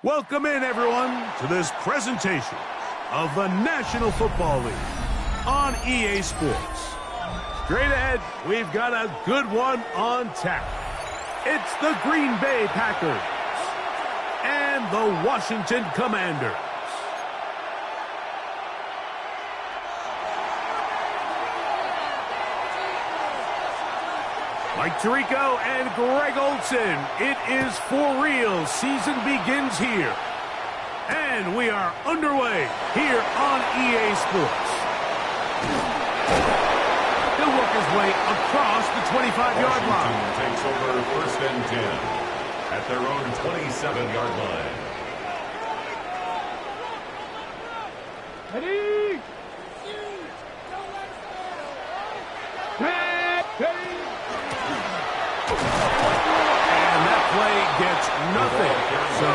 Welcome in, everyone, to this presentation of the National Football League on EA Sports. Straight ahead, we've got a good one on tap. It's the Green Bay Packers and the Washington Commanders. Mike Tirico and Greg Olson, it is for real. Season begins here. And we are underway here on EA Sports. He'll work his way across the 25-yard line. Takes over first and 10 at their own 27-yard line. Ready? And that play gets nothing. So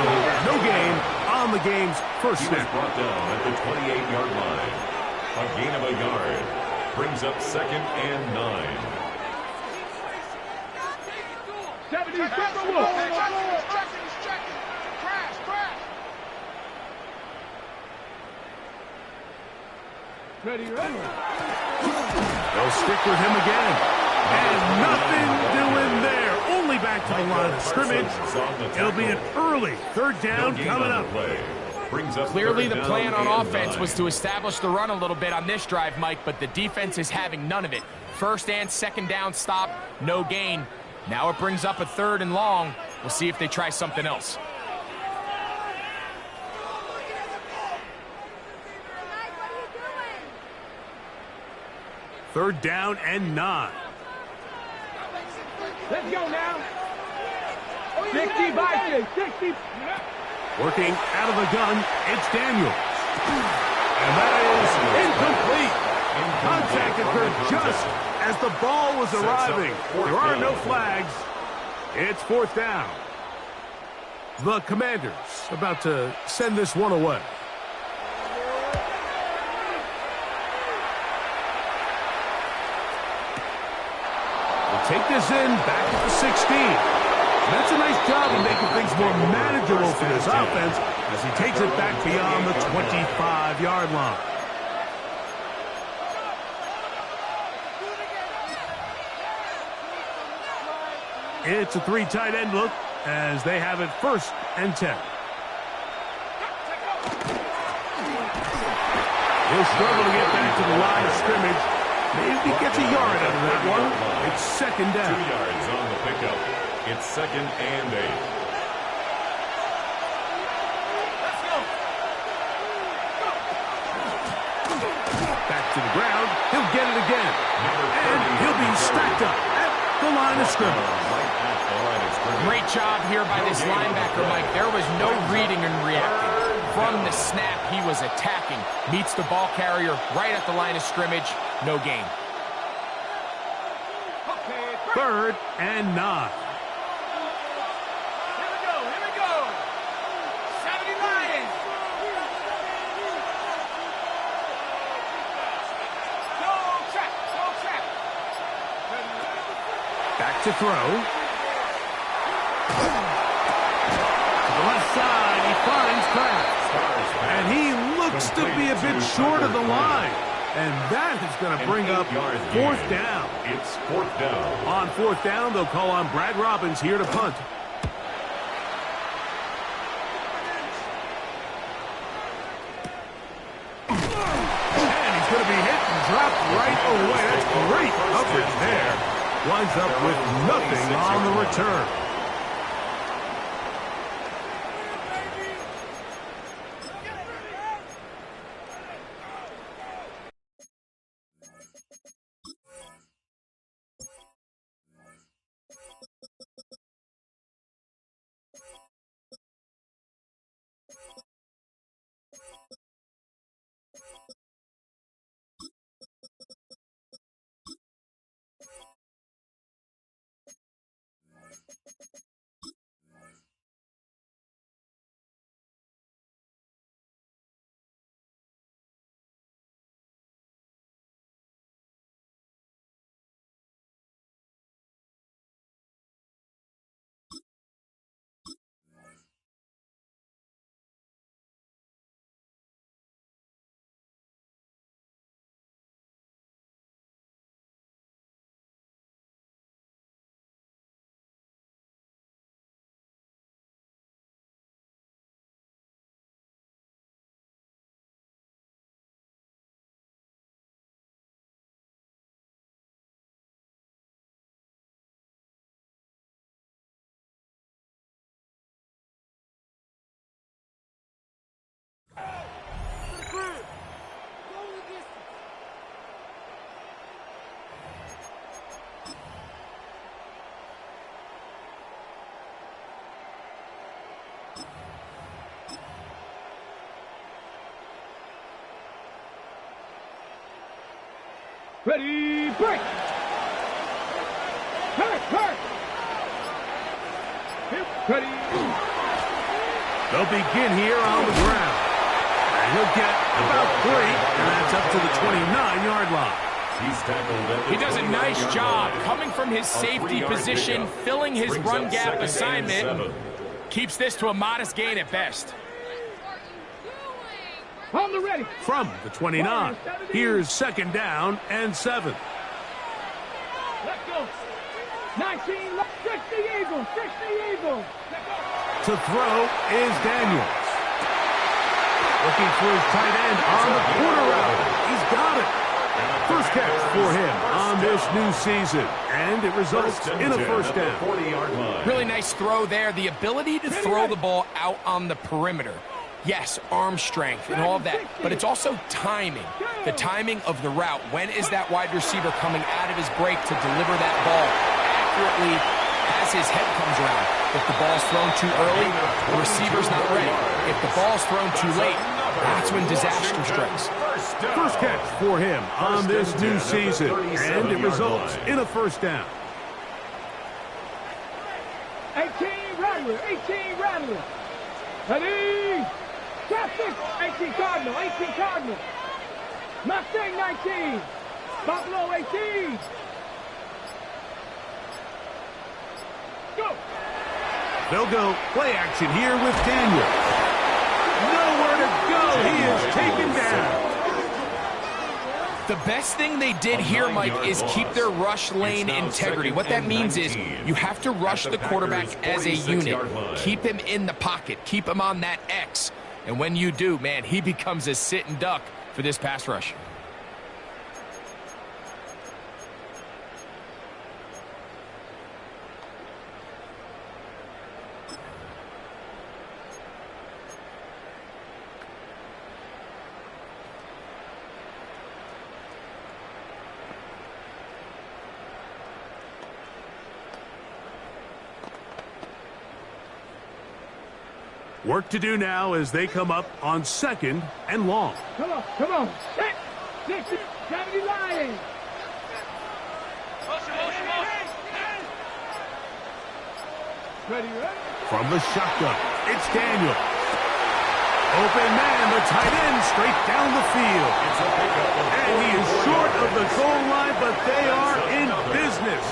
no gain on the game's first He was snap. brought down at the 28-yard line. A gain of a yard brings up second and 9. 70, He's checking. Crash. Ready. They'll stick with him again. And nothing doing there. Only back to the line of scrimmage. It'll be an early third down coming up. Clearly the plan on offense was to establish the run a little bit on this drive, Mike, but the defense is having none of it. First and second down stop, no gain. Now it brings up a third and long. We'll see if they try something else. Third down and 9. Let's go now. 60 Vikings. 60. Working out of the gun, it's Daniels. And that is incomplete. Contact occurred just as the ball was arriving. There are no flags. It's fourth down. The Commanders about to send this one away. We'll take this in back at the 16. That's a nice job of making things more manageable for this offense as he takes it back beyond the 25-yard line. It's a three tight end look as they have it first and 10. He'll struggle to get back to the line of scrimmage. Maybe gets a yard out of that one. It's second down. 2 yards on the pickup. It's second and 8. Back to the ground. He'll get it again. And he'll be stacked up at the line of scrimmage. Great job here by this linebacker, Mike. There was no reading and reacting. From the snap, he was attacking. Meets the ball carrier right at the line of scrimmage. No gain. Third and 9. Here we go. 70 Lions. Go trap. Back to throw. To the left side, he finds Kraft. And he looks to be a bit short of the line. And that is going to bring up fourth down. It's fourth down. On fourth down, they'll call on Brad Robbins here to punt. And he's going to be hit and dropped right away. That's great coverage there. Winds up with nothing on the return. Ready, break. Hurt. Ready. They'll begin here on the ground. And he'll get about 3, and that's up to the 29-yard line. He's tackled at the He does a nice 29-yard job line. coming from his safety position, filling his Brings run up gap 2nd and assignment. 7. Keeps this to a modest gain at best. On the ready. From the 29, here's 2nd down and 7. Let's go. 19, 60 Eagles. To throw is Daniels. Looking for his tight end on the corner route. He's got it. First catch for him on this new season, and it results in a first down. 40-yard line. Really nice throw there. The ability to throw the ball out on the perimeter. Yes, arm strength and all of that, but it's also timing. The timing of the route. When is that wide receiver coming out of his break to deliver that ball accurately as his head comes around? If the ball's thrown too early, the receiver's not ready. If the ball's thrown too late, that's when disaster strikes. First catch for him on this new season, and it results in a first down. 18 Rattler. Ready. Traffic. 18 Cardinal. Mustang 19. Buffalo 18. Go. They'll go play action here with Daniels. Nowhere to go. He is taken down. The best thing they did here, Mike, is keep their rush lane integrity. What that means is you have to rush the quarterback as a unit. Keep him in the pocket. Keep him on that X. And when you do, man, he becomes a sitting duck for this pass rush. Work to do now as they come up on 2nd and long. Come on. Six. 70 Lions. Ready. From the shotgun, it's Daniels. Open man, the tight end, straight down the field. And he is short of the goal line, but they are in business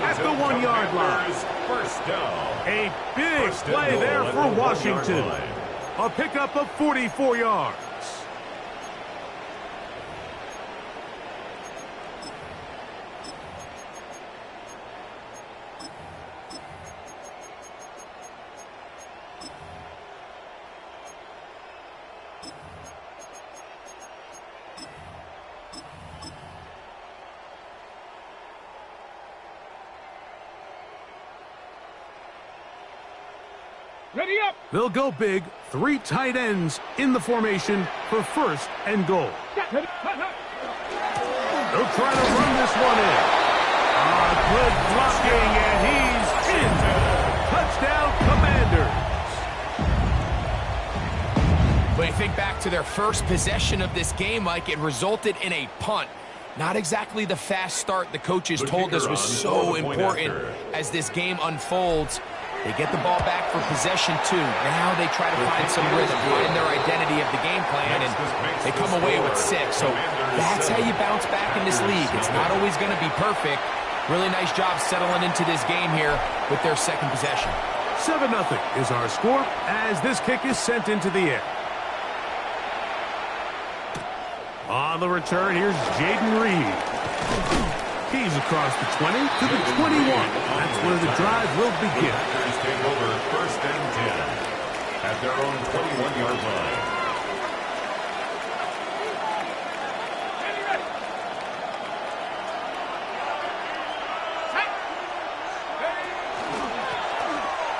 at the 1-yard line. First down. A big play there for Washington. A pickup of 44 yards. Ready up. They'll go big, 3 tight ends in the formation for 1st and goal. They'll try to run this one in. Good blocking, and he's in. Touchdown, Commanders. But you think back to their first possession of this game, Mike, it resulted in a punt. Not exactly the fast start the coaches told us was so important as this game unfolds. They get the ball back for possession 2. Now they try to find some rhythm, find their identity of the game plan, and they come away with 6. So that's how you bounce back in this league. It's not always going to be perfect. Really nice job settling into this game here with their 2nd possession. 7-0 is our score as this kick is sent into the air. On the return, here's Jaden Reed. He's across the 20 to the 21. That's where the drive will begin. Take over 1st and 10 at their own 21-yard line.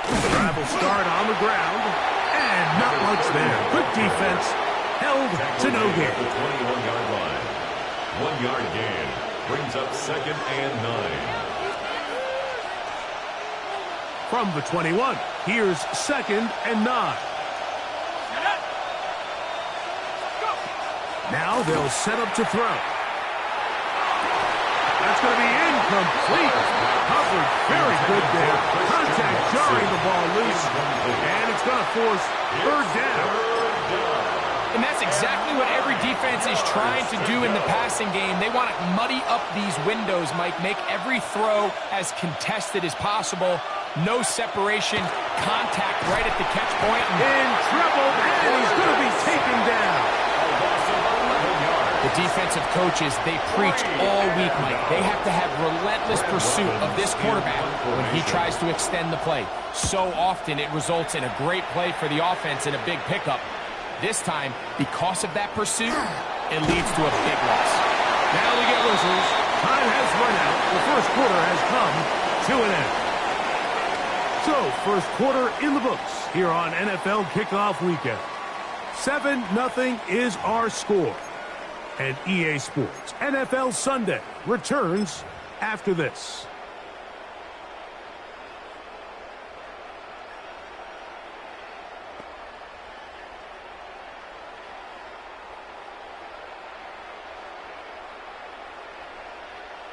The drive will start on the ground, and not much there. Good defense, held to no gain. The 21-yard line. 1-yard gain brings up 2nd and 9. From the 21, here's 2nd and 9. Now they'll set up to throw. That's going to be incomplete. Covered very good there. Contact jarring the ball loose. And it's going to force third down. And that's exactly what every defense is trying to do in the passing game. They want to muddy up these windows, Mike. Make every throw as contested as possible. No separation. Contact right at the catch point. In trouble, and he's going to be taken down. The defensive coaches, they preach all week, Mike. They have to have relentless pursuit of this quarterback when he tries to extend the play. So often it results in a great play for the offense and a big pickup. This time, because of that pursuit, it leads to a big loss. Now we get whistles. Time has run out. The first quarter has come to an end. So, first quarter in the books here on NFL Kickoff Weekend. 7-0 is our score. And EA Sports NFL Sunday returns after this.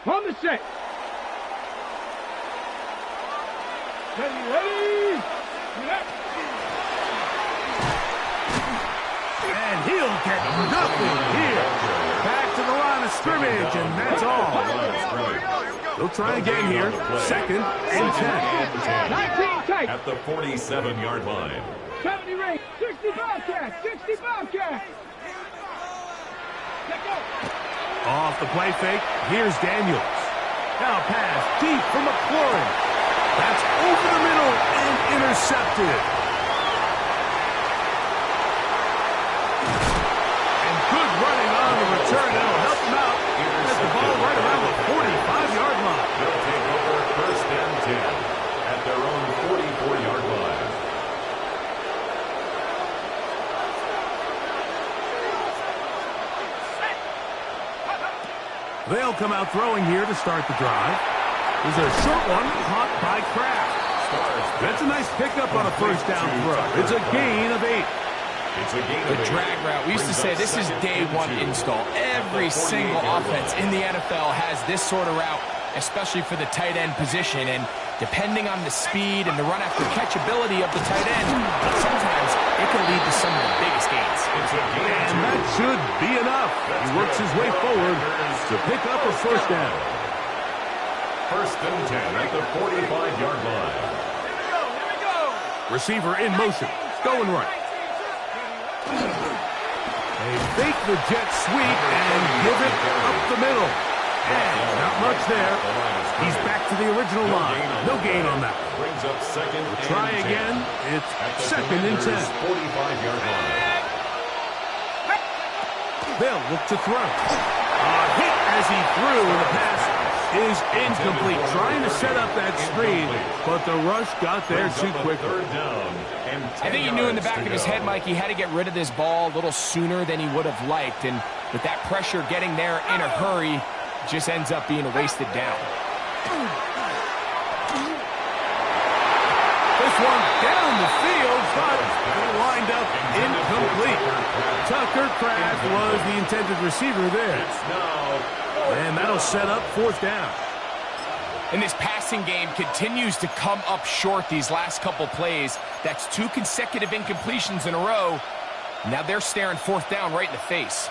On the set. Ready. And he'll get nothing here. Back to the line of scrimmage, and that's all. They'll try again here. Second and 10. 19 tight. At the 47-yard line. 70 rate. 60 Bobcat. 60 Bobcat. Let go. Off the play fake, here's Daniels. Now pass deep from McLaurin. That's over the middle and intercepted. And good running on the return. That'll help him out. Get the ball right around the 45-yard line. They'll take over first and 10 at their own 44-yard line. They'll come out throwing here to start the drive. There's a short one caught by Kraft. That's a nice pickup on a first down throw. It's a gain of 8. It's a gain of 8. The drag route, we used to say this is day one install. Every single offense in the NFL has this sort of route, especially for the tight end position. And depending on the speed and the run after catchability of the tight end, sometimes it can lead to some of the biggest gains. And that should be enough. He works his way forward to pick up a first down. First and 10 at the 45-yard line. Receiver in motion. Going right. They fake the jet sweep and give it up the middle. And not much there. He's back to the original line. No gain on that. Brings up second and 10. Try again. It's second and 10. 45-yard line. They'll look to throw. A hit as he threw, and the pass is incomplete. Trying to set up that screen, but the rush got there too quickly. I think he knew in the back of his head, Mike, he had to get rid of this ball a little sooner than he would have liked. And with that pressure getting there in a hurry, just ends up being a wasted down. This one down the field, but lined up incomplete. Tucker Kraft was the intended receiver there. And that'll set up fourth down. And this passing game continues to come up short these last couple plays. That's 2 consecutive incompletions in a row. Now they're staring fourth down right in the face.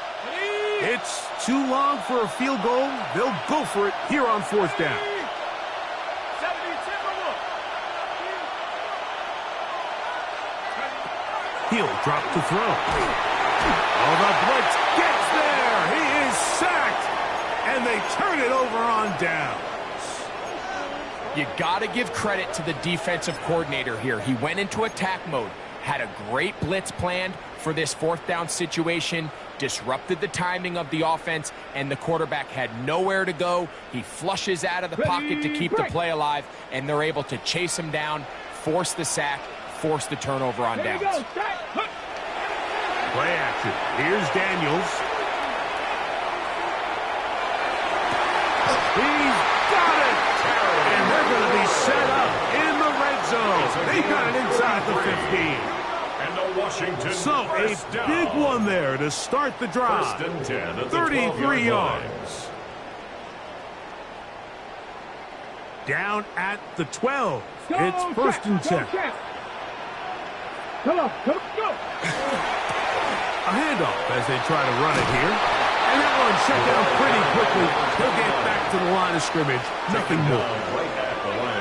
It's too long for a field goal. They'll go for it here on fourth down. He'll drop to throw. Oh, the blitz gets there. He is sacked. And they turn it over on down. You got to give credit to the defensive coordinator here. He went into attack mode, had a great blitz planned for this fourth down situation, disrupted the timing of the offense, and the quarterback had nowhere to go. He flushes out of the pocket to keep the play alive, and they're able to chase him down, force the sack, force the turnover on downs. Play action. Here's Daniels. He's got it! And they're going to be set up in the red zone. They got it inside the 15. And the Washington So a big one there to start the drive. First and 10 at the 33 yards. Down at the 12. It's first and 10. Come on, go. A handoff as they try to run it here. And that one shut down pretty quickly. He'll get back to the line of scrimmage. Nothing more.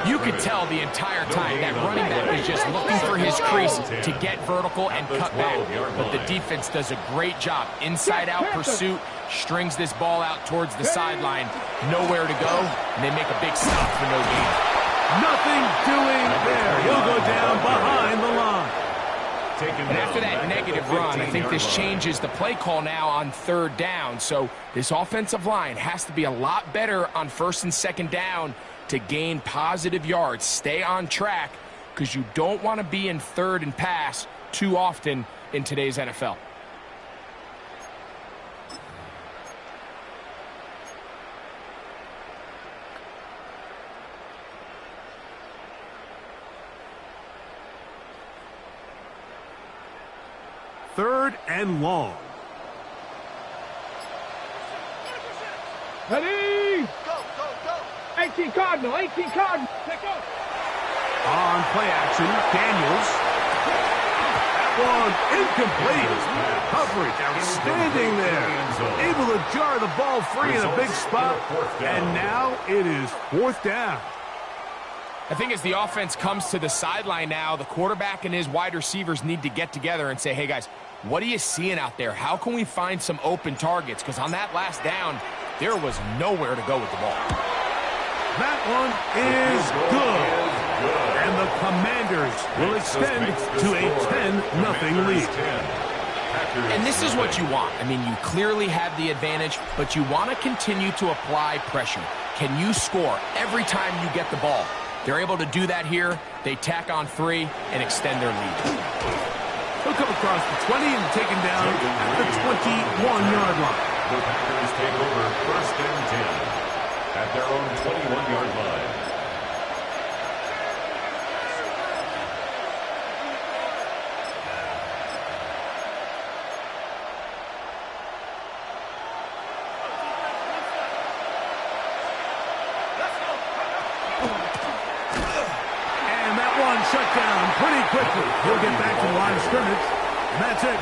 You could tell the entire time that running back is just looking for his crease to get vertical and cut back. But the defense does a great job. Inside-out pursuit, strings this ball out towards the sideline. Nowhere to go, and they make a big stop for no gain. Nothing doing there. He'll go down behind the line. And after that negative run, I think this changes the play call now on third down. So this offensive line has to be a lot better on first and second down to gain positive yards. Stay on track because you don't want to be in third and pass too often in today's NFL. Third and long. Ready? Go. 18 Cardinal. Take off. On play action, Daniels. That one incomplete. Coverage outstanding there. Able to jar the ball free in a big spot. And now it is fourth down. I think as the offense comes to the sideline now, the quarterback and his wide receivers need to get together and say, hey, guys, what are you seeing out there? How can we find some open targets? Because on that last down, there was nowhere to go with the ball. That one is good. And the Commanders will extend to a 10-0 lead. And this is what you want. I mean, you clearly have the advantage, but you want to continue to apply pressure. Can you score every time you get the ball? They're able to do that here. They tack on 3 and extend their lead. He'll come across the 20 and taken down at the 21-yard line. The Packers take over first and 10 at their own 21-yard line. Shut down pretty quickly. He'll get back to the line of scrimmage, and that's it.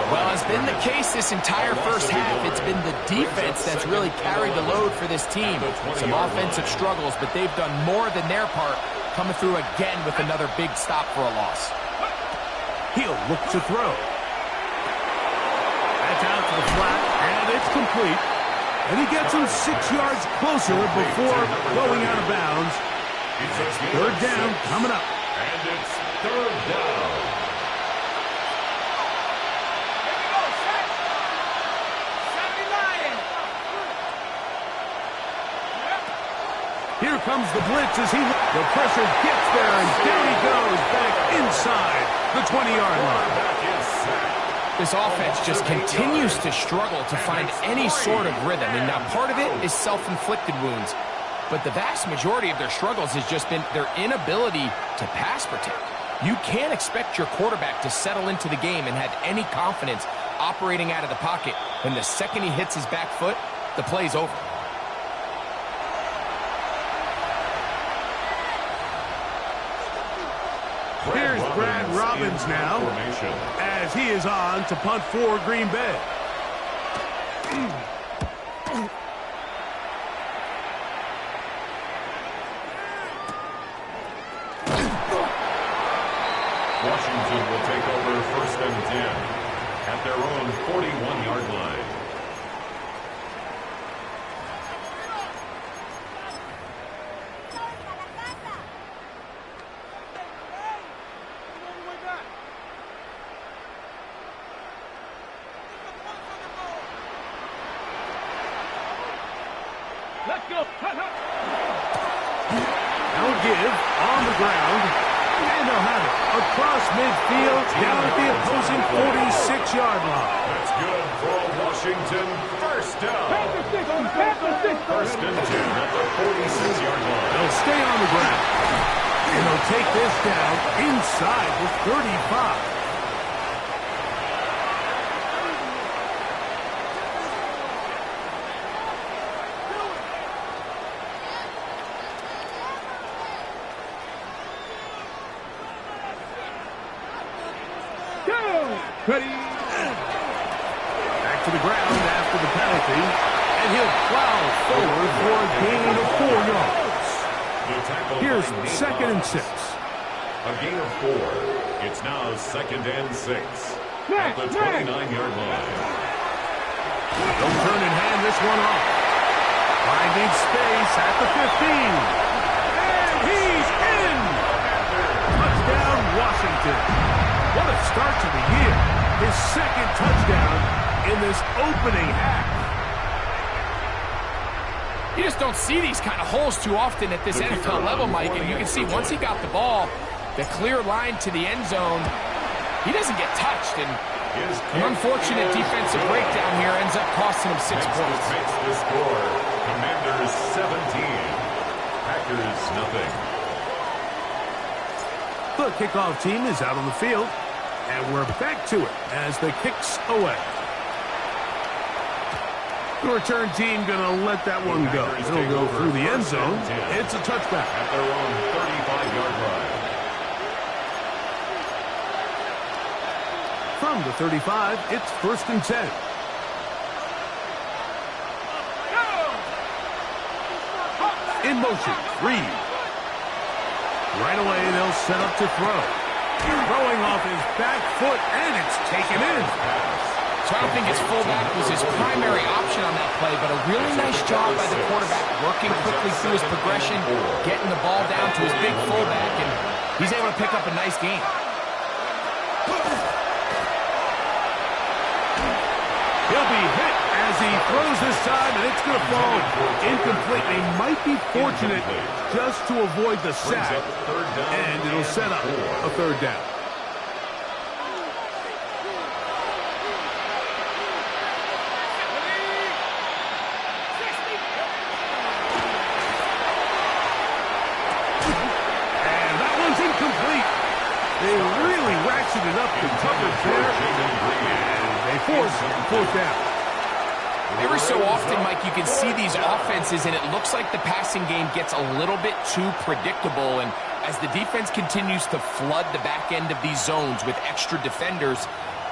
Well, as been the case this entire first half, it's been the defense that's really carried the load for this team. Some offensive struggles, but they've done more than their part, coming through again with another big stop for a loss. He'll look to throw. That's out to the flat, and it's complete. And he gets him 6 yards closer before going out of bounds. Third down coming up. And it's third down. Here comes the blitz as the pressure gets there, and down he goes back inside the 20-yard line. This offense just continues to struggle to find any sort of rhythm. And now part of it is self-inflicted wounds. But the vast majority of their struggles has just been their inability to pass protect. You can't expect your quarterback to settle into the game and have any confidence operating out of the pocket when the second he hits his back foot, the play's over. Here's Brad Robbins now as he is on to punt for Green Bay. Washington will take over first and 10 at their own 41-yard line. Let's go. Now give on the ground. And they'll have it across midfield down at the opposing 46-yard line. That's good for Washington. First down. First and 10 at the 46-yard line. They'll stay on the ground. And they'll take this down inside the 35. Go! Ready? Back to the ground after the penalty, and he'll plow forward for a gain of 4 yards. Here's 2nd and 6. A gain of 4. It's now 2nd and 6. At the 29-yard line. They'll turn and hand this one off. Finding space at the 15. And he's in! Touchdown, Washington. What a start to the year. His 2nd touchdown in this opening half. You just don't see these kind of holes too often at this NFL level, Mike. And you can see once he got the ball, the clear line to the end zone, he doesn't get touched. And an unfortunate defensive breakdown here ends up costing him 6 points. Makes the score. Commanders 17. Packers nothing. The kickoff team is out on the field, and we're back to it as the kick's away. The return team going to let that one go. It'll go through the end zone. It's a touchback. At their own 35-yard line. From the 35, it's 1st and 10. In motion, Reed. Right away, they'll set up to throw. Throwing off his back foot, and it's taken in. So I don't think his fullback was his primary option on that play, but a really nice job by the quarterback, working quickly through his progression, getting the ball down to his big fullback, and he's able to pick up a nice gain. He'll be hit as he throws this time, and it's going to fall incomplete. They might be fortunate just to avoid the sack, and it'll set up a 3rd down. And that one's incomplete. They really ratcheted up the coverage there, and they force 4th down. Every so often, Mike, you can see these offenses, and it looks like the passing game gets a little bit too predictable. And as the defense continues to flood the back end of these zones with extra defenders,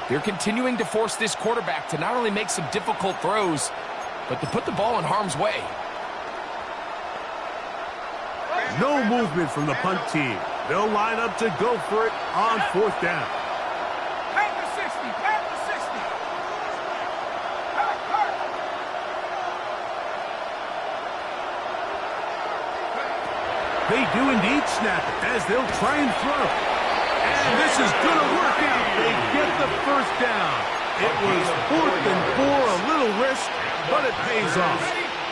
they're continuing to force this quarterback to not only make some difficult throws, but to put the ball in harm's way. No movement from the punt team. They'll line up to go for it on 4th down. Pat the 60, pat the 60. They do indeed snap it as they'll try and throw. And this is going to work out. They get the 1st down. It was 4th and 4, a little risk, but it pays off.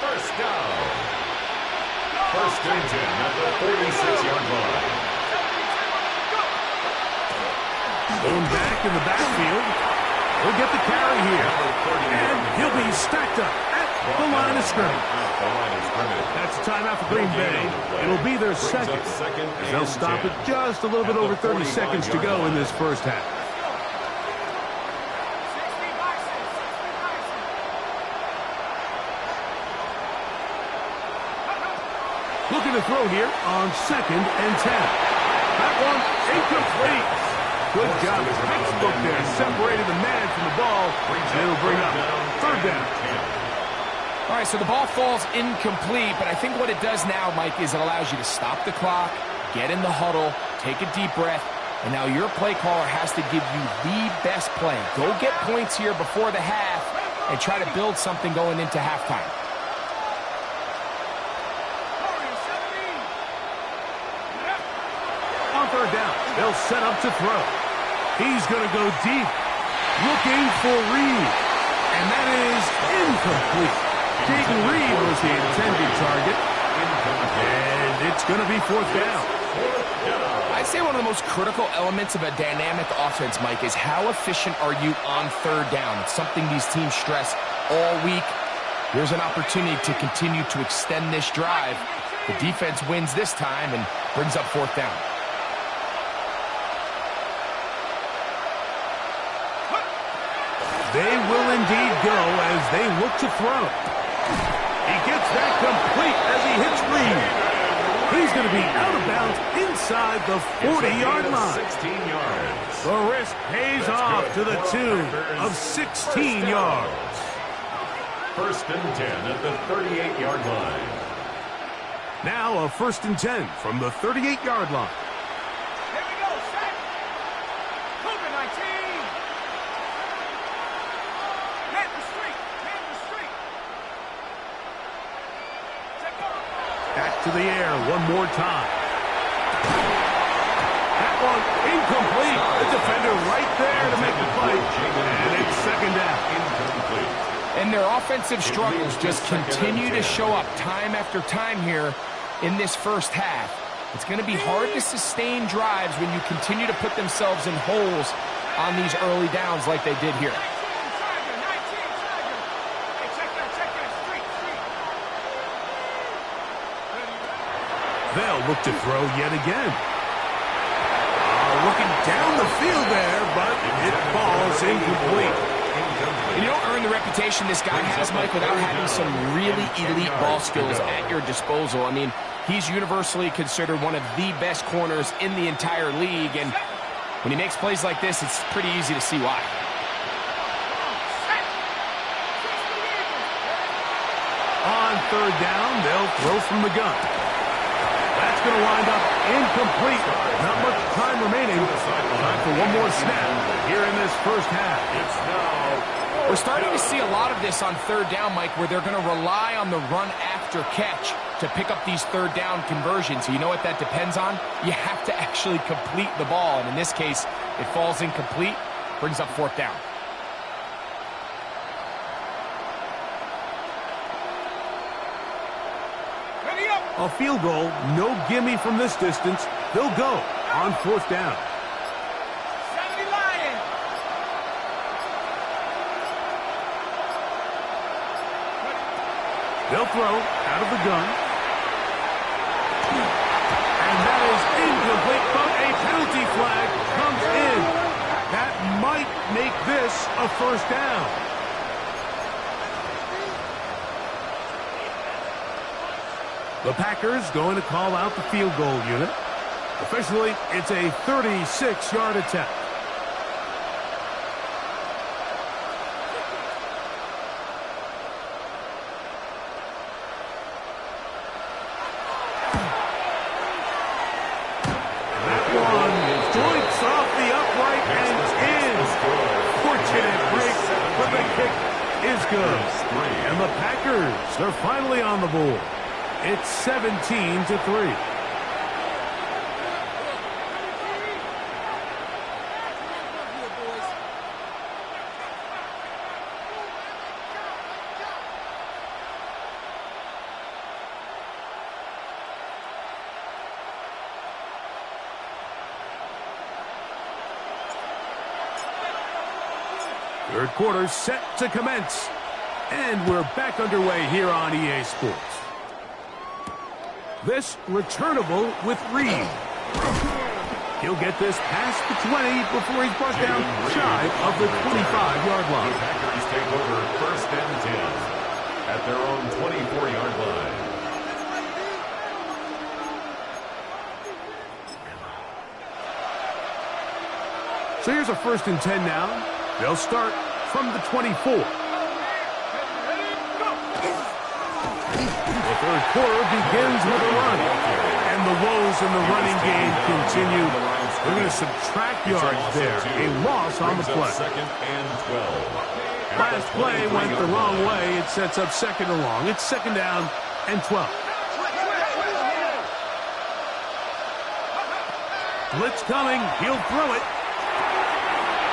1st down. 1st and 10 at the 46-yard line. Going back in the backfield. He'll get the carry here. And he'll be stacked up at the line of scrimmage. That's a timeout for Green Bay. It'll be their 2nd. As they'll stop it just a little bit over 30 seconds to go in this 1st half. Looking to throw here on 2nd and 10. That one incomplete. Good job. Textbook there. Separated the man from the ball. And it'll bring up 3rd down. All right, so the ball falls incomplete, but I think what it does now, Mike, is it allows you to stop the clock, get in the huddle, take a deep breath, and now your play caller has to give you the best play. Go get points here before the half and try to build something going into halftime. On 3rd down, they'll set up to throw. He's going to go deep, looking for Reed, and that is incomplete. Jaden Reed was the intended target, and it's going to be 4th down. I'd say one of the most critical elements of a dynamic offense, Mike, is how efficient are you on 3rd down. It's something these teams stress all week. Here's an opportunity to continue to extend this drive. The defense wins this time and brings up 4th down. They will indeed go as they look to throw. He gets that complete as he hits Reed. He's going to be out of bounds inside the 40-yard line. 16 yards. The risk pays off to the tune of 16 yards. First and 10 at the 38-yard line. Now a first and 10 from the 38-yard line. Here we go, set. COVID-19. Man the street. Man the street. Check out. Back to the air one more time. That one incomplete. The defender right there to make the play. And it's second down. Incomplete. And their offensive struggles just continue to show up time after time here in this first half. It's going to be hard to sustain drives when you continue to put themselves in holes on these early downs like they did here. 19, Hey, check that, street. They'll look to throw yet again. Looking down the field there, but it falls incomplete. And you don't earn the reputation this guy has, Mike, without having some really elite ball skills at your disposal. I mean, he's universally considered one of the best corners in the entire league, and when he makes plays like this, it's pretty easy to see why. On third down, they'll throw from the gun. That's going to wind up incomplete. Not much time remaining. Time for one more snap here in this first half. It's now. We're starting to see a lot of this on third down, Mike, where they're going to rely on the run after catch to pick up these third down conversions. You know what that depends on? You have to actually complete the ball, and in this case, it falls incomplete, brings up fourth down. A field goal, no gimme from this distance. They'll go on fourth down. 70 Lions. They'll throw out of the gun. And that is incomplete, but a penalty flag comes in. That might make this a first down. The Packers going to call out the field goal unit. Officially, it's a 36-yard attempt. That one joints off the upright and in. Fortunate break, but the kick is good. And the Packers, they're finally on the board. It's 17-3. Third quarter set to commence. And we're back underway here on EA Sports. This returnable with Reed. He'll get this past the 20 before he's brought down shy of the 25-yard line. The Packers take over first and 10 at their own 24-yard line. So here's a first and 10 now. They'll start from the 24. The third quarter begins with a run. And the woes in the running game continue. They're going to subtract yards there. A loss on the play. Second and 12. Last play went the wrong way. It sets up second and long. It's second down and 12. Blitz coming. He'll throw it.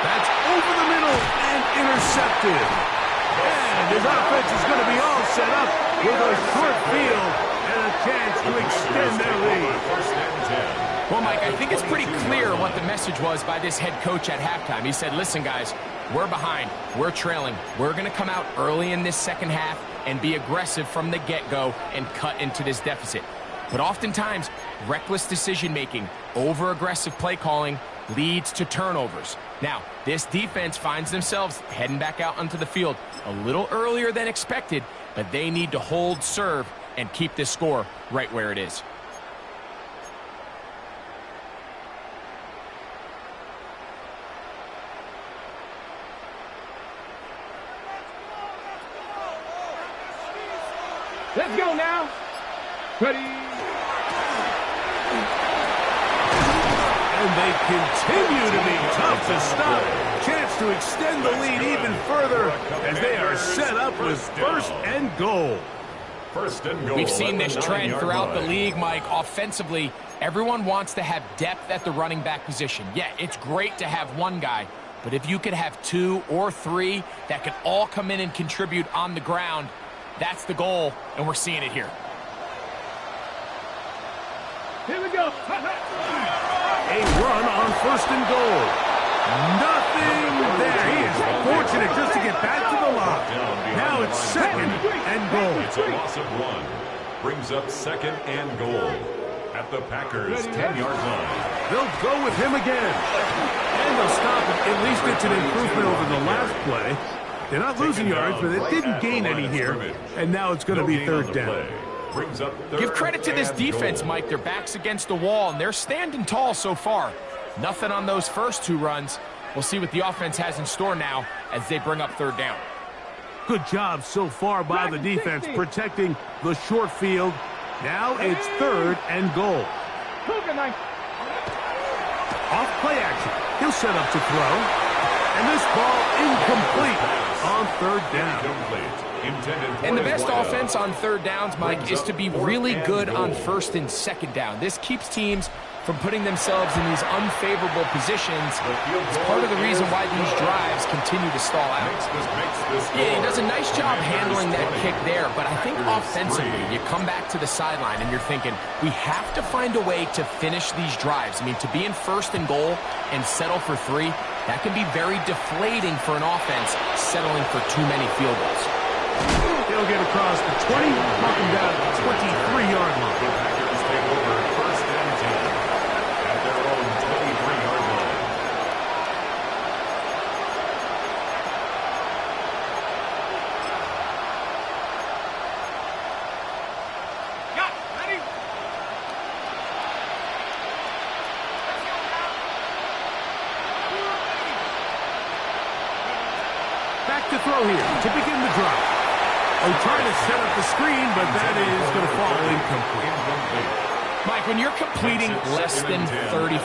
That's over the middle and intercepted. And his offense is going to be all set up with a short field and a chance to extend their lead. Well, Mike, I think it's pretty clear what the message was by this head coach at halftime. He said, listen, guys, we're behind. We're trailing. We're going to come out early in this second half and be aggressive from the get-go and cut into this deficit. But oftentimes, reckless decision-making, over-aggressive play calling leads to turnovers. Now, this defense finds themselves heading back out onto the field a little earlier than expected, but they need to hold serve and keep this score right where it is. Let's go now. Ready. And they continue to be tough to stop. Chance to extend the lead even further as they are set up with first and goal. First and goal. We've seen this trend throughout the league, Mike. Offensively, everyone wants to have depth at the running back position. Yeah, it's great to have one guy, but if you could have 2 or 3 that could all come in and contribute on the ground, that's the goal, and we're seeing it here. Here we go. A run on first and goal. Nothing there. He is fortunate just to get back to the line. Now it's second and goal. It's a loss of 1. Brings up second and goal at the Packers' 10-yard line. They'll go with him again. And they'll stop it. At least it's an improvement over the last play. They're not losing yards, but they didn't gain any here. And now it's going to be third down. Give credit to this defense, Mike. Their back's against the wall, and they're standing tall so far. Nothing on those first 2 runs. We'll see what the offense has in store now as they bring up third down. Good job so far by the defense protecting the short field. Now it's third and goal. Off play action. He'll set up to throw. And this ball incomplete on third down. And the best offense on third downs, Mike, is to be really good on first and second down. This keeps teams from putting themselves in these unfavorable positions. It's part of the reason why these drives continue to stall out. Yeah, he does a nice job handling that kick there, but I think offensively, you come back to the sideline and you're thinking, we have to find a way to finish these drives. I mean, to be in first and goal and settle for 3, that can be very deflating for an offense settling for too many field goals. He'll get across the 20, knock him down to the 23-yard line. The Packers take over first and 10 at their own 23-yard line. Got it. Ready? Back to throw here to begin the drive. Oh, trying to set up the screen, but that is going to fall incomplete. Mike, when you're completing less than 35%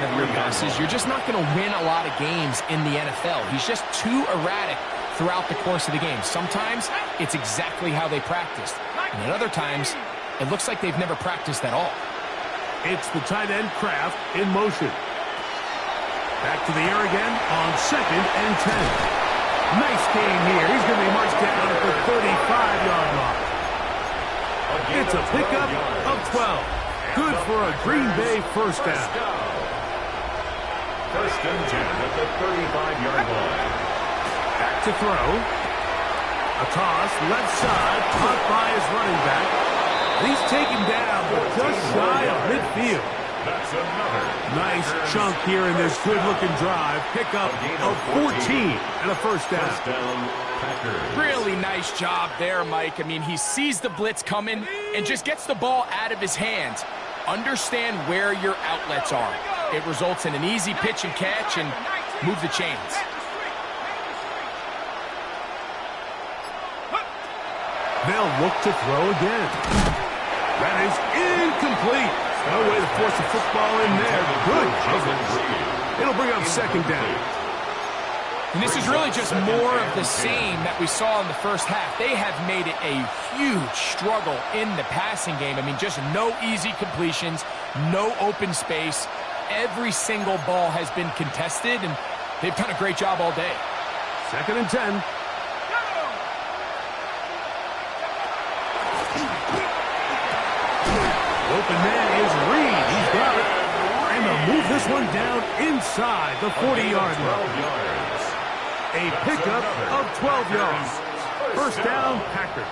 of your passes, you're just not going to win a lot of games in the NFL. He's just too erratic throughout the course of the game. Sometimes it's exactly how they practiced. And at other times, it looks like they've never practiced at all. It's the tight end Kraft in motion. Back to the air again on second and 10. Nice game here. He's going to be marched down at the 35-yard line. It's a pickup of 12. Good for a Green Bay first down. First and 10 at the 35-yard line. Back to throw. A toss, left side, caught by his running back. He's taken down, but just shy of midfield. That's another nice chunk here in this good-looking drive. Pickup of 14 and a first down. First down, Packers. Really nice job there, Mike. I mean, he sees the blitz coming and just gets the ball out of his hands. Understand where your outlets are. It results in an easy pitch and catch and move the chains. They'll look to throw again. That is incomplete. No way to force the football in there. Good coverage. It'll bring up second down. And this is really just more of the same that we saw in the first half. They have made it a huge struggle in the passing game. I mean, just no easy completions, no open space. Every single ball has been contested, and they've done a great job all day. Second and 10. Open man is Reed. He's got it. And they'll move this one down inside the 40-yard line. A pickup of 12 yards. First down, Packers.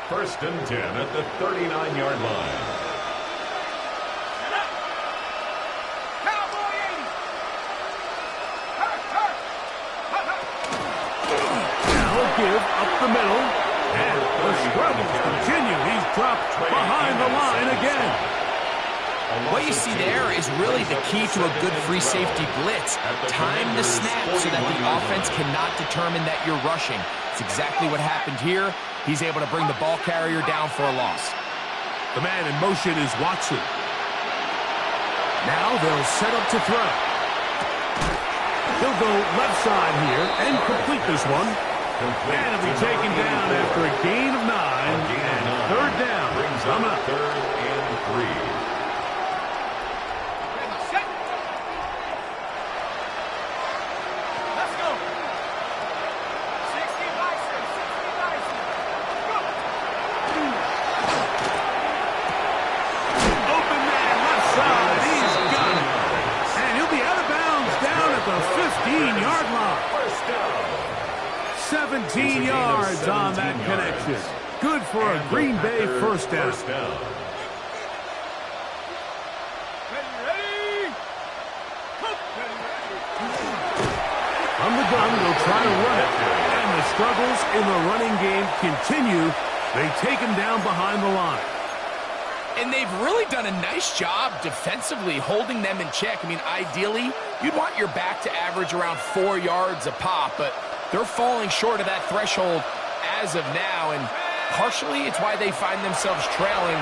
First and 10 at the 39-yard line. Now give up the middle. And the struggles continue. He's dropped behind the line again. What you see there is really the key to a good free safety blitz. Time the snap so that the offense cannot determine that you're rushing. It's exactly what happened here. He's able to bring the ball carrier down for a loss. The man in motion is Watson. Now they'll set up to throw. He'll go left side here and complete this one. And it'll be taken down after a gain of 9. And third down. Brings up 3rd and 3. First down. 17 yards on that connection. Good for a Green Bay first down. From the gun, they'll try to run it. And the struggles in the running game continue. They take him down behind the line. And they've really done a nice job defensively holding them in check. I mean, ideally, you'd want your back to average around 4 yards a pop, but they're falling short of that threshold as of now, and partially it's why they find themselves trailing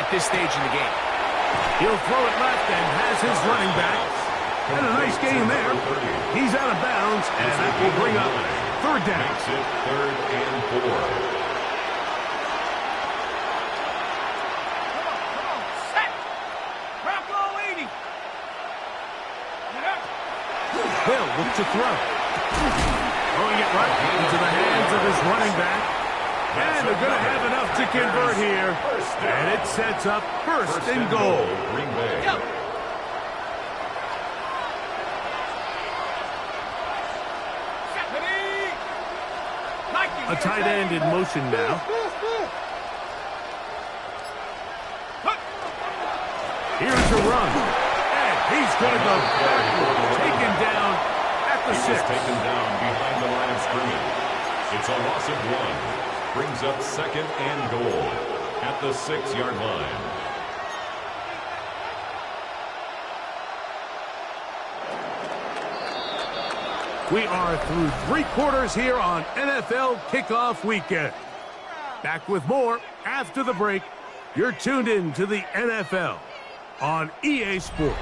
at this stage in the game. He'll throw it left and has his running back. And a nice game there. He's out of bounds, and that will bring up third down. Makes it 3rd and 4. Hill look to throw. Throwing it right into the hands of his running back. And they're going to have enough to convert here. And it sets up first and goal. Green Bay. A tight end in motion now. Here's a run. And he's going to go backward. Taken down at the 6. Taken down behind the line of scrimmage. It's a loss of 1. Brings up 2nd and goal at the 6-yard line. We are through 3 quarters here on NFL Kickoff Weekend. Back with more after the break. You're tuned in to the NFL on EA Sports.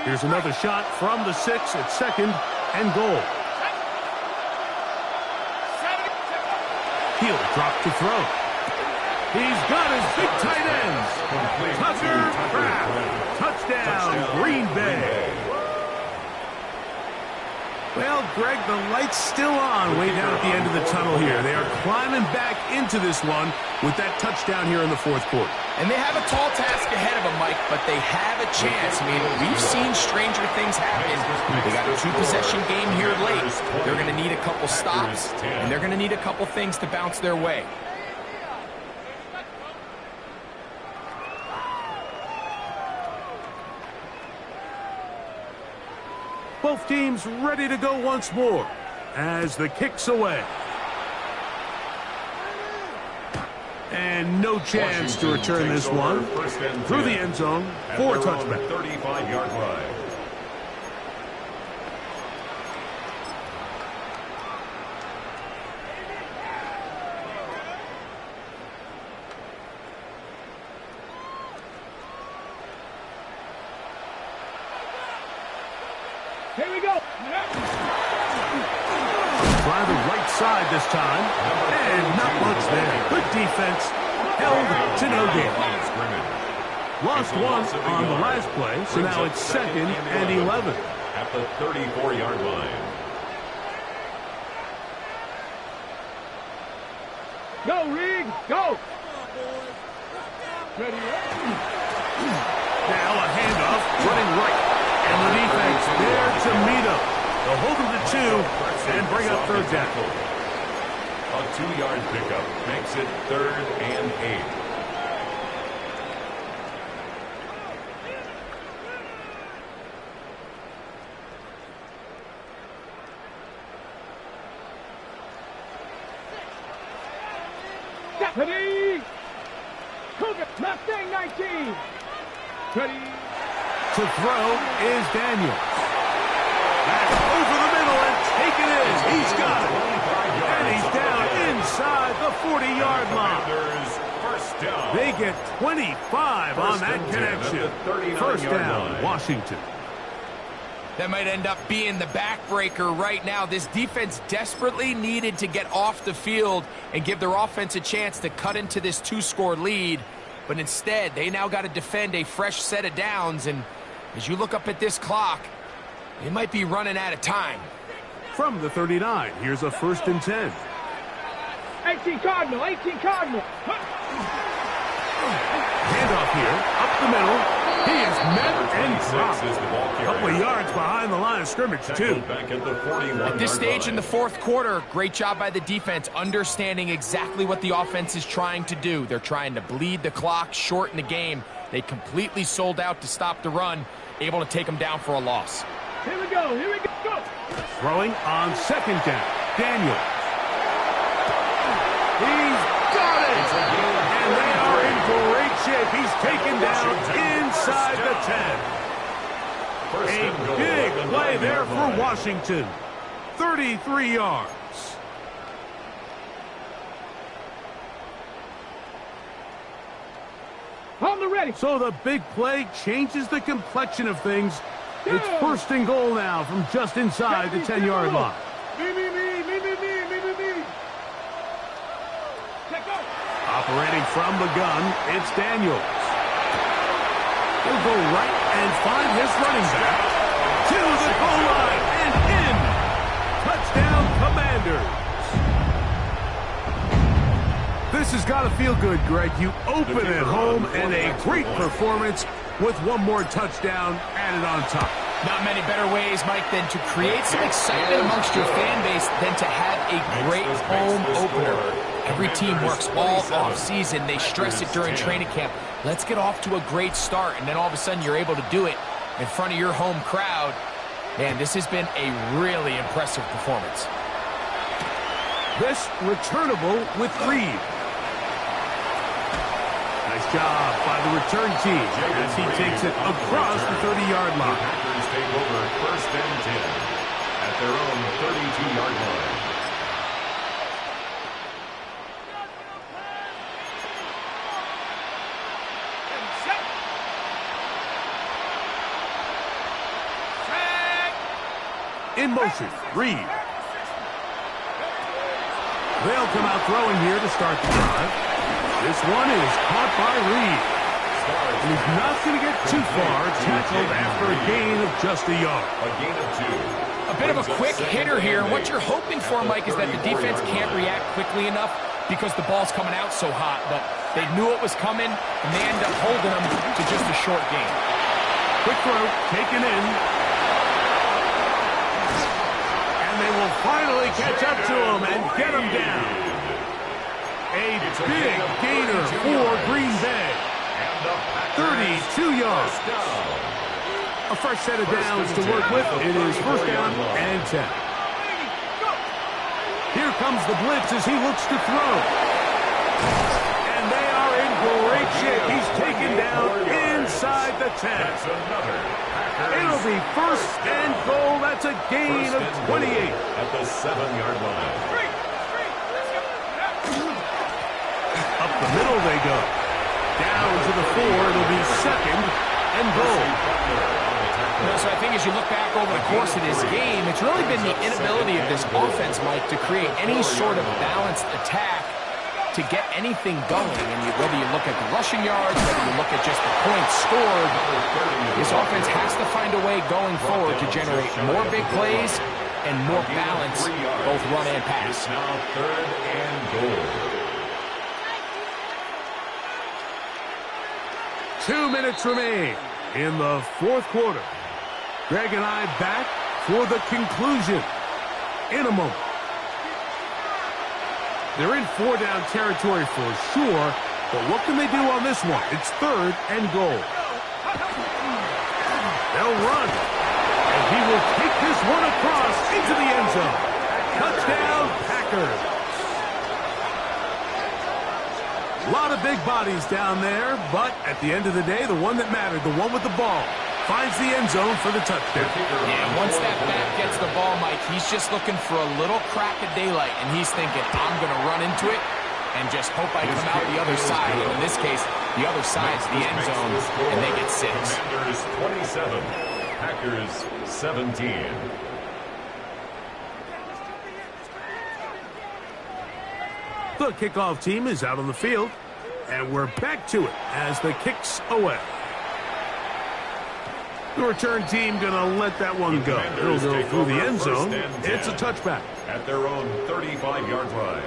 Here's another shot from the 6 at 2nd and goal. He'll drop to throw. He's got his big tight ends. Tucker Kraft. Touchdown, Green Bay. Well, Greg, the light's still on way down at the end of the tunnel here. They are climbing back into this one with that touchdown here in the 4th quarter. And they have a tall task ahead of them, Mike, but they have a chance. I mean, we've seen stranger things happen. They got a 2-possession game here late. They're going to need a couple stops, and they're going to need a couple things to bounce their way. Both teams ready to go once more as the kick's away. And no chance to return this one through the end zone for a touchback. 35-yard line. Here we go. Try the right side this time. And not much there. Good defense. Held to no gain. Lost one on the last play, so now it's 2nd and 11. At the 34-yard line. Go, Reed. Go. Ready. Now a handoff running right. And the defense there to meet him. They'll hold him to 2 and bring up third down. A 2-yard pickup makes it 3rd and 8. Ready? Cougar, Mustang 19. Ready? To throw is Daniels. Back over the middle and taken in. He's got it. And he's down inside the 40-yard line. First down. They get 25 on that connection. First down, Washington. That might end up being the backbreaker right now. This defense desperately needed to get off the field and give their offense a chance to cut into this 2-score lead. But instead, they now got to defend a fresh set of downs. And as you look up at this clock, they might be running out of time. From the 39, here's a 1st and 10. 18 Cardinal, 18 Cardinal. Handoff here, up the middle. He is met and dropped. A couple of yards behind the line of scrimmage, too. At this stage in the 4th quarter, great job by the defense, understanding exactly what the offense is trying to do. They're trying to bleed the clock, shorten the game. They completely sold out to stop the run, able to take them down for a loss. Here we go, here we go. Throwing on 2nd down, Daniel. He's got it! And they are in great shape. He's taken down inside the 10. A big play there for Washington. 33 yards. On the ready. So the big play changes the complexion of things. It's 1st and goal now from just inside the 10-yard line. Me. Check go. Operating from the gun, it's Daniels. He'll go right and find his running back to the goal line and in. Touchdown, Commanders. This has got to feel good, Greg. You open at home and a great performance with one more touchdown added on top. Not many better ways, Mike, than to create some excitement amongst your fan base than to have a great home opener. Every team works all offseason. They stress it during training camp. Let's get off to a great start, and then all of a sudden you're able to do it in front of your home crowd. Man, this has been a really impressive performance. This returnable with Reed. Nice job by the return team as he takes it across the 30-yard line. Packers take over 1st and 10 at their own 32-yard line. In motion, Reed. They'll come out throwing here to start the drive. This one is caught by Reed. And he's not going to get too far, tackled after a gain of just a yard. A gain of 2. A bit of a quick hitter here. What you're hoping for, Mike, is that the defense can't react quickly enough because the ball's coming out so hot. But they knew it was coming, and they end up holding them to just a short gain. Quick throw, taken in. And they will finally catch up to him and get him down. A big gainer for Green Bay. 32 yards. A fresh set of downs to work with. It is 1st down and 10. Here comes the blitz as he looks to throw. And they are in great shape. He's taken down inside the 10. It'll be 1st and goal. That's a gain of 28. At the 7-yard line. Up the middle they go. Down to the 4. It'll be 2nd and goal. So I think as you look back over the course of this game, it's really been the inability of this offense, Mike, to create any sort of balanced attack to get anything going. And whether you look at the rushing yards, whether you look at just the points scored, this offense has to find a way going forward to generate more big plays and more balance, both run and pass. Now 3rd and goal. 2 minutes remain in the 4th quarter. Greg and I back for the conclusion in a moment. They're in 4-down territory for sure, but what can they do on this one? It's 3rd and goal. They'll run, and he will take this one across into the end zone. Touchdown, Packers. A lot of big bodies down there, but at the end of the day, the one that mattered, the one with the ball, finds the end zone for the touchdown. Yeah, once that back gets the ball, Mike, he's just looking for a little crack of daylight, and he's thinking, I'm going to run into it and just hope I come out the other side. And in this case, the other side's the end zone, and they get 6. Commanders 27, Packers 17. The kickoff team is out on the field, and we're back to it as the kick's away. The return team going to let that one go. It'll go through the end zone. It's a touchback. At their own 35-yard line.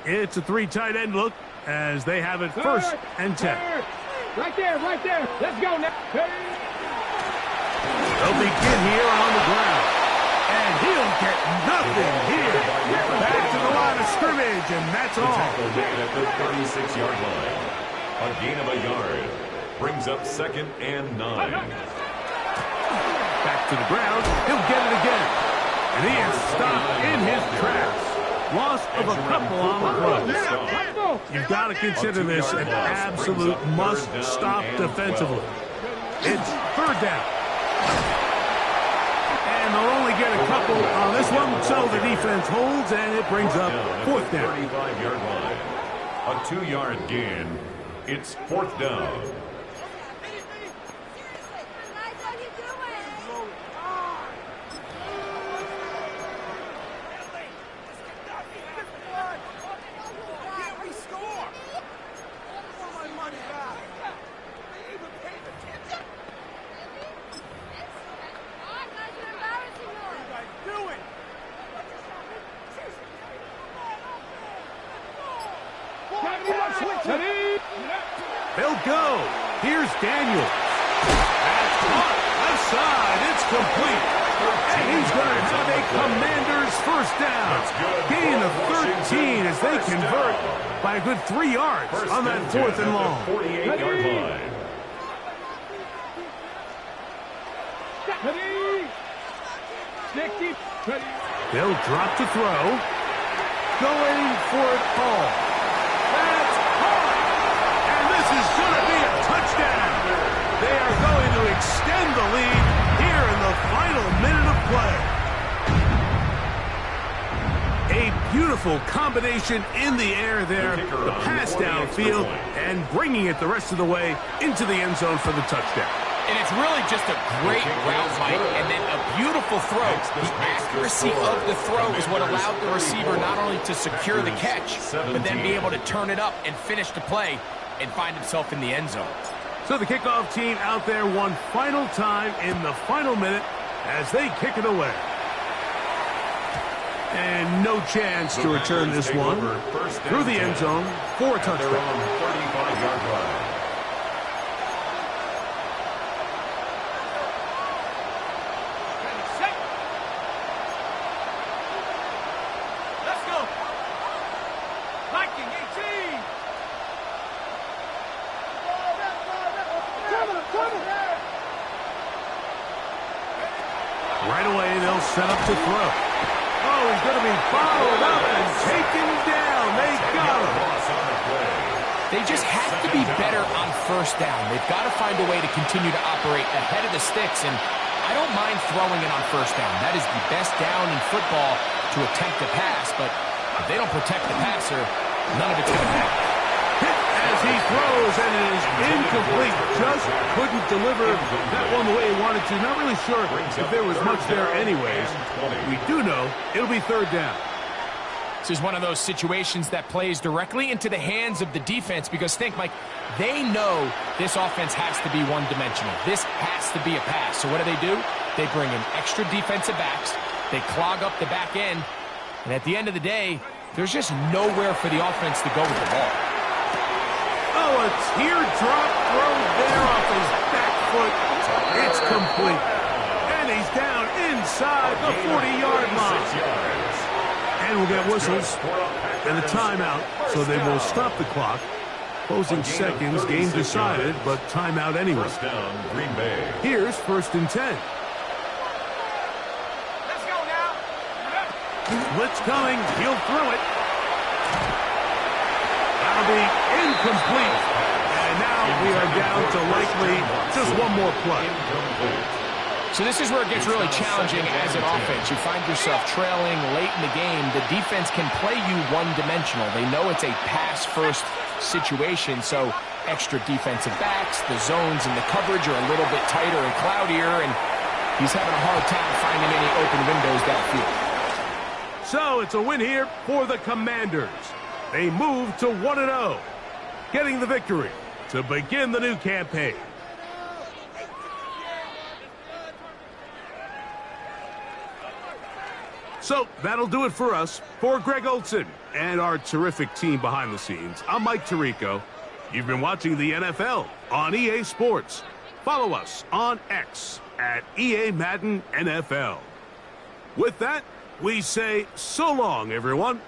It's a 3 tight end look as they have it first and 10. Right there, right there. Let's go now. They'll begin here on the ground. And he'll get nothing here. Back to the line of scrimmage, and that's all. Tackle made at the 36-yard line. A gain of a yard. Brings up 2nd and 9. Back to the ground. He'll get it again. And he is stopped in his tracks. Loss of a couple on the play. You've got to consider this an absolute must-stop defensively. It's 3rd down. And they'll only get a couple on this one, so the defense holds, and it brings up 4th down. 35-yard line. A 2-yard gain. It's 4th down. They'll go. Here's Daniels. That's caught. Left side. It's complete. And he's going to have a Commander's first down. Gain of 13 as they convert by a good 3 yards on that 4th and long. 48-yard line. They'll drop to throw. Going for it all. That's caught. And this is going to be a touchdown. They are going to extend the lead here in the final minute of play. A beautiful combination in the air there. The pass downfield and bringing it the rest of the way into the end zone for the touchdown. And it's really just a great route, Mike, and then a beautiful throw. The accuracy of the throw is what allowed the receiver not only to secure the catch, but then be able to turn it up and finish the play and find himself in the end zone. So the kickoff team out there one final time in the final minute as they kick it away. And no chance to return this one through the end zone for a touchdown. 35-yard line. Right away, they'll set up to throw. Oh, he's going to be bottled up and taken down. They got him. They just have to be better on 1st down. They've got to find a way to continue to operate ahead of the sticks, and I don't mind throwing it on 1st down. That is the best down in football to attempt to pass, but if they don't protect the passer, none of it's going to matter. Hit as he throws, and it is incomplete. Just couldn't deliver that one the way he wanted to. Not really sure if there was much there anyways. We do know it'll be 3rd down. This is one of those situations that plays directly into the hands of the defense because think, Mike, they know this offense has to be one-dimensional. This has to be a pass. So what do? They bring in extra defensive backs. They clog up the back end. And at the end of the day, there's just nowhere for the offense to go with the ball. Oh, a teardrop throw there off his back foot. It's complete. And he's down inside the 40-yard line. And we'll get whistles and a timeout, so they will stop the clock. Closing seconds, game decided, but timeout anyway. First down, Green Bay. Here's 1st and 10. Let's go now. Blitz coming. He'll throw it. That'll be incomplete. And now we are down to likely just one more play. So this is where it gets really challenging as an offense. You find yourself trailing late in the game. The defense can play you one-dimensional. They know it's a pass-first situation, so extra defensive backs, the zones and the coverage are a little bit tighter and cloudier, and he's having a hard time finding any open windows downfield. So it's a win here for the Commanders. They move to 1-0, getting the victory to begin the new campaign. So that'll do it for us. For Greg Olson and our terrific team behind the scenes, I'm Mike Tirico. You've been watching the NFL on EA Sports. Follow us on X at EA Madden NFL. With that, we say so long, everyone.